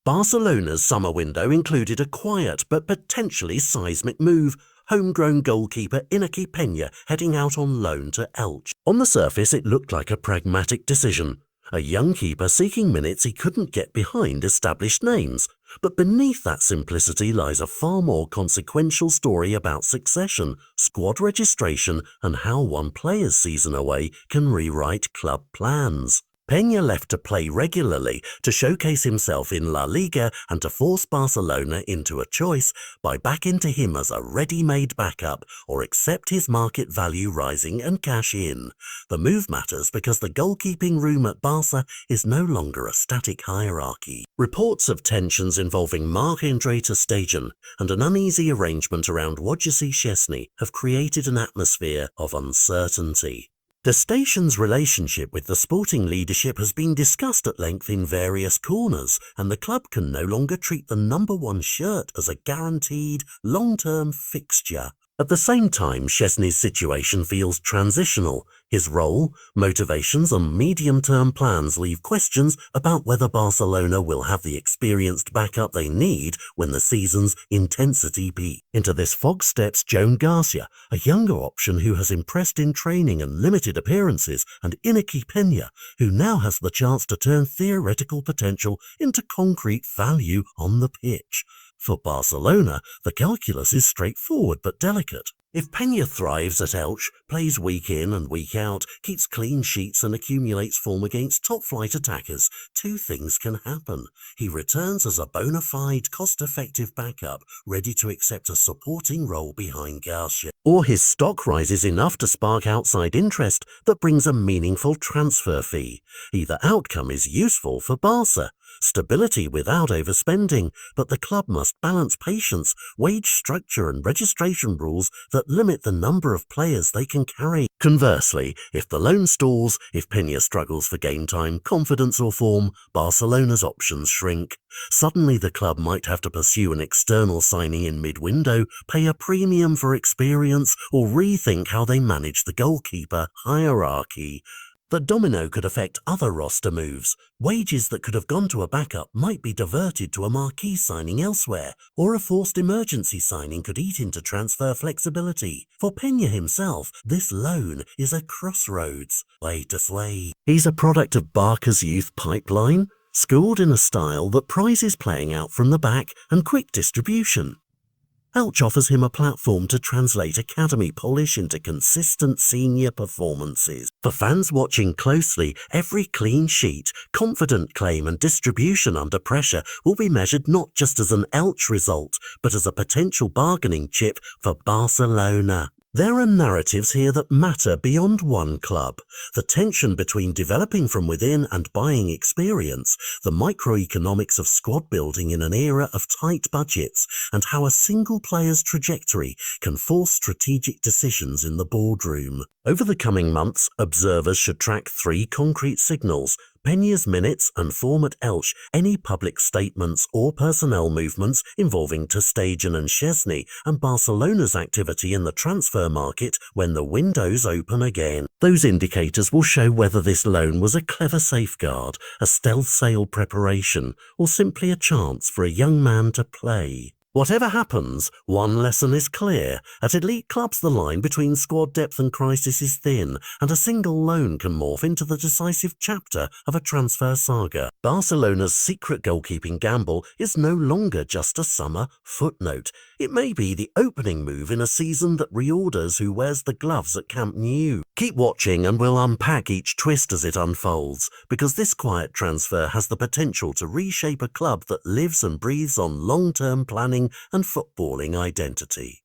Barcelona's summer window included a quiet but potentially seismic move: homegrown goalkeeper Inaki Peña heading out on loan to Elche. On the surface, it looked like a pragmatic decision. A young keeper seeking minutes he couldn't get behind established names. But beneath that simplicity lies a far more consequential story about succession, squad registration, and how one player's season away can rewrite club plans. Peña left to play regularly, to showcase himself in La Liga and to force Barcelona into a choice: buy back into him as a ready-made backup or accept his market value rising and cash in. The move matters because the goalkeeping room at Barca is no longer a static hierarchy. Reports of tensions involving Marc-Andre ter Stegen and an uneasy arrangement around Wojciech Szczesny have created an atmosphere of uncertainty. Ter Stegen's relationship with the sporting leadership has been discussed at length in various corners, and the club can no longer treat the #1 shirt as a guaranteed, long-term fixture. At the same time, Szczesny's situation feels transitional. His role, motivations, and medium-term plans leave questions about whether Barcelona will have the experienced backup they need when the season's intensity peaks. Into this fog steps Joan Garcia, a younger option who has impressed in training and limited appearances, and Inaki Peña, who now has the chance to turn theoretical potential into concrete value on the pitch. For Barcelona, the calculus is straightforward but delicate. If Peña thrives at Elche, plays week in and week out, keeps clean sheets and accumulates form against top-flight attackers, two things can happen. He returns as a bona fide, cost-effective backup, ready to accept a supporting role behind Garcia. Or his stock rises enough to spark outside interest that brings a meaningful transfer fee. Either outcome is useful for Barca: stability without overspending, but the club must balance patience, wage structure, and registration rules that limit the number of players they can carry. Conversely, if the loan stalls, if Peña struggles for game time, confidence, or form, Barcelona's options shrink. Suddenly the club might have to pursue an external signing in mid-window, pay a premium for experience, or rethink how they manage the goalkeeper hierarchy. The domino could affect other roster moves. Wages that could have gone to a backup might be diverted to a marquee signing elsewhere, or a forced emergency signing could eat into transfer flexibility. For Peña himself, this loan is a crossroads, way to sway. He's a product of Barca's youth pipeline, schooled in a style that prizes playing out from the back and quick distribution. Elche offers him a platform to translate academy polish into consistent senior performances. For fans watching closely, every clean sheet, confident claim, and distribution under pressure will be measured not just as an Elche result, but as a potential bargaining chip for Barcelona. There are narratives here that matter beyond one club: the tension between developing from within and buying experience, the microeconomics of squad building in an era of tight budgets, and how a single player's trajectory can force strategic decisions in the boardroom. Over the coming months, observers should track three concrete signals: Peña's minutes and form at Elche, any public statements or personnel movements involving ter Stegen and Szczesny, and Barcelona's activity in the transfer market when the windows open again. Those indicators will show whether this loan was a clever safeguard, a stealth sale preparation, or simply a chance for a young man to play. Whatever happens, one lesson is clear: at elite clubs the line between squad depth and crisis is thin, and a single loan can morph into the decisive chapter of a transfer saga. Barcelona's secret goalkeeping gamble is no longer just a summer footnote. It may be the opening move in a season that reorders who wears the gloves at Camp Nou. Keep watching and we'll unpack each twist as it unfolds, because this quiet transfer has the potential to reshape a club that lives and breathes on long-term planning and footballing identity.